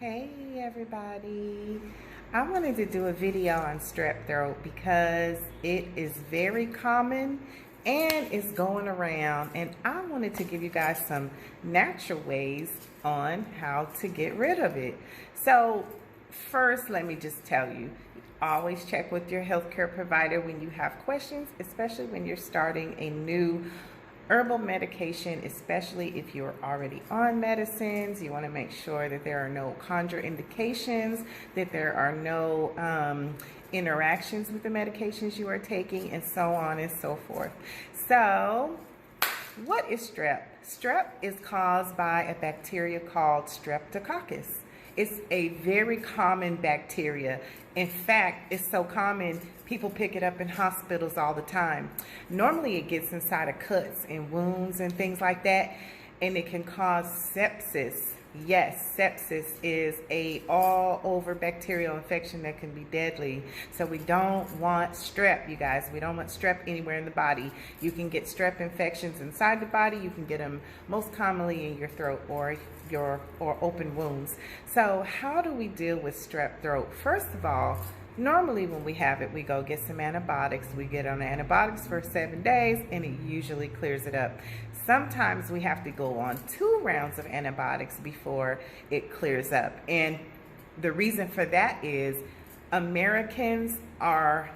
Hey everybody, I wanted to do a video on strep throat because it is very common and it's going around, and I wanted to give you guys some natural ways on how to get rid of it. So first, let me just tell you, always check with your healthcare provider when you have questions, especially when you're starting a new herbal medication, especially if you're already on medicines. You want to make sure that there are no contraindications, that there are no interactions with the medications you are taking, and so on and so forth. So, what is strep? Strep is caused by a bacteria called Streptococcus. It's a very common bacteria. In fact, it's so common, people pick it up in hospitals all the time. Normally it gets inside of cuts and wounds and things like that, and it can cause sepsis. Yes, sepsis is a all-over bacterial infection that can be deadly. So we don't want strep, you guys. We don't want strep anywhere in the body. You can get strep infections inside the body. You can get them most commonly in your throat or open wounds. So how do we deal with strep throat? First of all, normally when we have it, we go get some antibiotics. We get on antibiotics for 7 days and it usually clears it up. Sometimes we have to go on 2 rounds of antibiotics before it clears up. And the reason for that is Americans are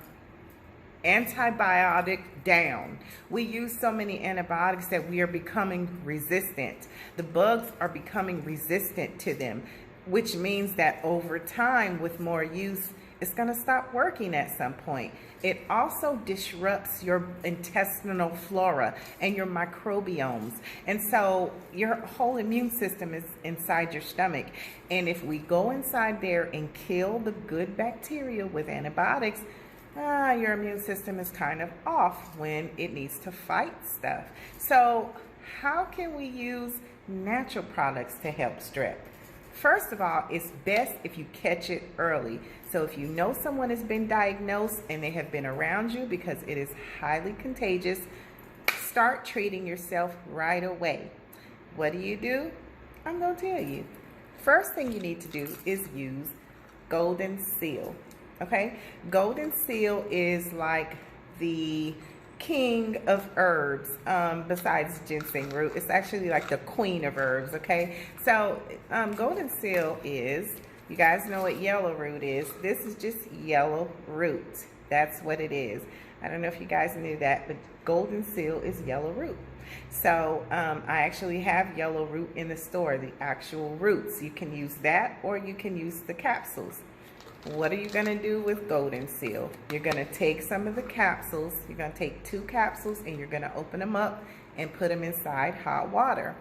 antibiotic down. We use so many antibiotics that we are becoming resistant. The bugs are becoming resistant to them, which means that over time, with more use, it's going to stop working at some point. It also disrupts your intestinal flora and your microbiomes. And so your whole immune system is inside your stomach. And if we go inside there and kill the good bacteria with antibiotics, your immune system is kind of off when it needs to fight stuff. So how can we use natural products to help strep? First of all, it's best if you catch it early. So if you know someone has been diagnosed and they have been around you, because it is highly contagious, start treating yourself right away. What do? I'm going to tell you. First thing you need to do is use golden seal. Okay? Golden seal is like the king of herbs, besides ginseng root. It's actually like the queen of herbs. Okay, so golden seal is, you guys know what yellow root is. This is just yellow root. That's what it is. I don't know if you guys knew that, but golden seal is yellow root. So I actually have yellow root in the store, the actual roots. You can use that, or you can use the capsules. What are you going to do with golden seal? You're going to take some of the capsules. You're going to take 2 capsules and you're going to open them up and put them inside hot water.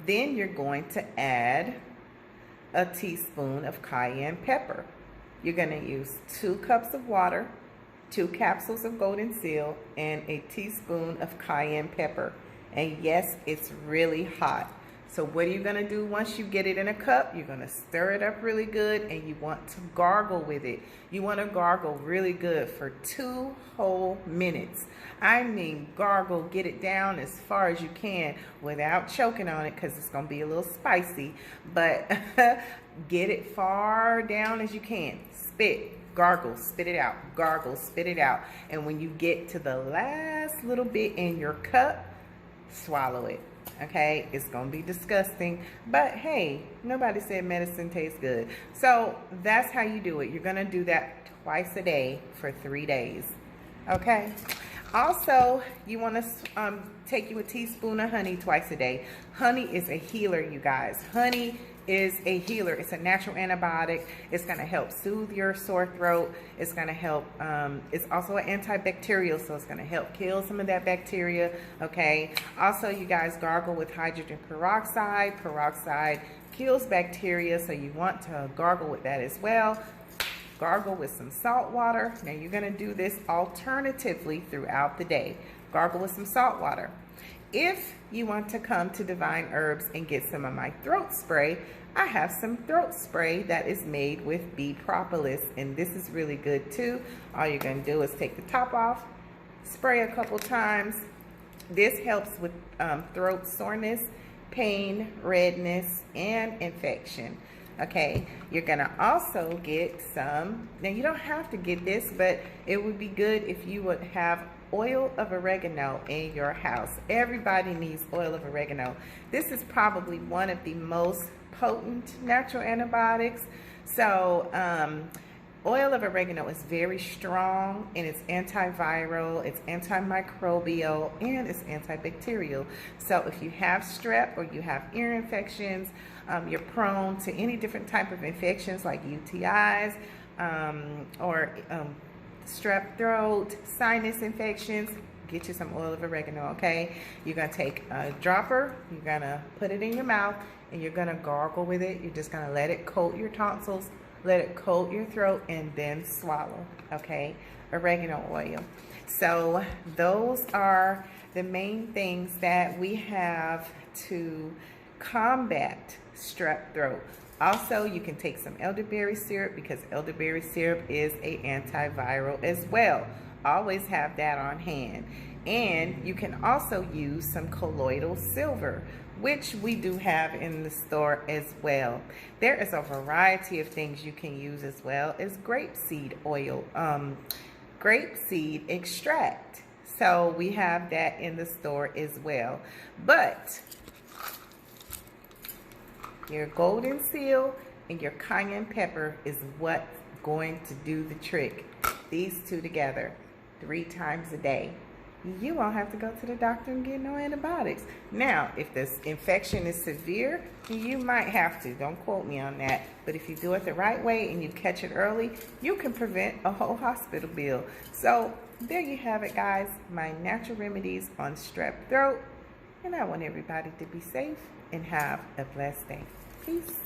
Then you're going to add a teaspoon of cayenne pepper. You're going to use 2 cups of water, 2 capsules of golden seal, and a teaspoon of cayenne pepper. And yes, it's really hot. So what are you going to do once you get it in a cup? You're going to stir it up really good, and you want to gargle with it. You want to gargle really good for 2 whole minutes. I mean gargle, get it down as far as you can without choking on it, because it's going to be a little spicy. But get it far down as you can. Spit, gargle, spit it out, gargle, spit it out. And when you get to the last little bit in your cup, swallow it. Okay, it's gonna be disgusting, but hey, nobody said medicine tastes good. So that's how you do it. You're gonna do that twice a day for 3 days. Okay, also you want to take you a teaspoon of honey twice a day. Honey is a healer, you guys. Honey is a healer. It's a natural antibiotic. It's going to help soothe your sore throat. It's going to help, it's also an antibacterial, so it's going to help kill some of that bacteria. Okay, also you guys gargle with hydrogen peroxide. Peroxide kills bacteria, so you want to gargle with that as well. Gargle with some salt water. Now you're going to do this alternatively throughout the day. Gargle with some salt water. If you want to come to Divine Herbs and get some of my throat spray, I have some throat spray that is made with bee propolis, and this is really good too. All you're going to do is take the top off, spray a couple times. This helps with throat soreness pain, redness, and infection. Okay, you're gonna also get some, now you don't have to get this, but it would be good if you would have oil of oregano in your house. Everybody needs oil of oregano. This is probably one of the most potent natural antibiotics. So oil of oregano is very strong, and it's antiviral, it's antimicrobial, and it's antibacterial. So if you have strep or you have ear infections, you're prone to any different type of infections like UTIs or strep throat, sinus infections, get you some oil of oregano, okay? You're gonna take a dropper, you're gonna put it in your mouth, and you're gonna gargle with it. You're just gonna let it coat your tonsils, let it coat your throat, and then swallow, okay? Oregano oil. So those are the main things that we have to combat strep throat. Also, you can take some elderberry syrup, because elderberry syrup is an antiviral as well. Always have that on hand. And you can also use some colloidal silver, which we do have in the store as well. There is a variety of things you can use as well as grapeseed oil, grapeseed extract. So we have that in the store as well. But your golden seal and your cayenne pepper is what's going to do the trick. These two together 3 times a day. You won't have to go to the doctor and get no antibiotics. Now, if this infection is severe, you might have to. Don't quote me on that. But if you do it the right way and you catch it early, you can prevent a whole hospital bill. So there you have it, guys. My natural remedies on strep throat. And I want everybody to be safe and have a blessed day. Peace.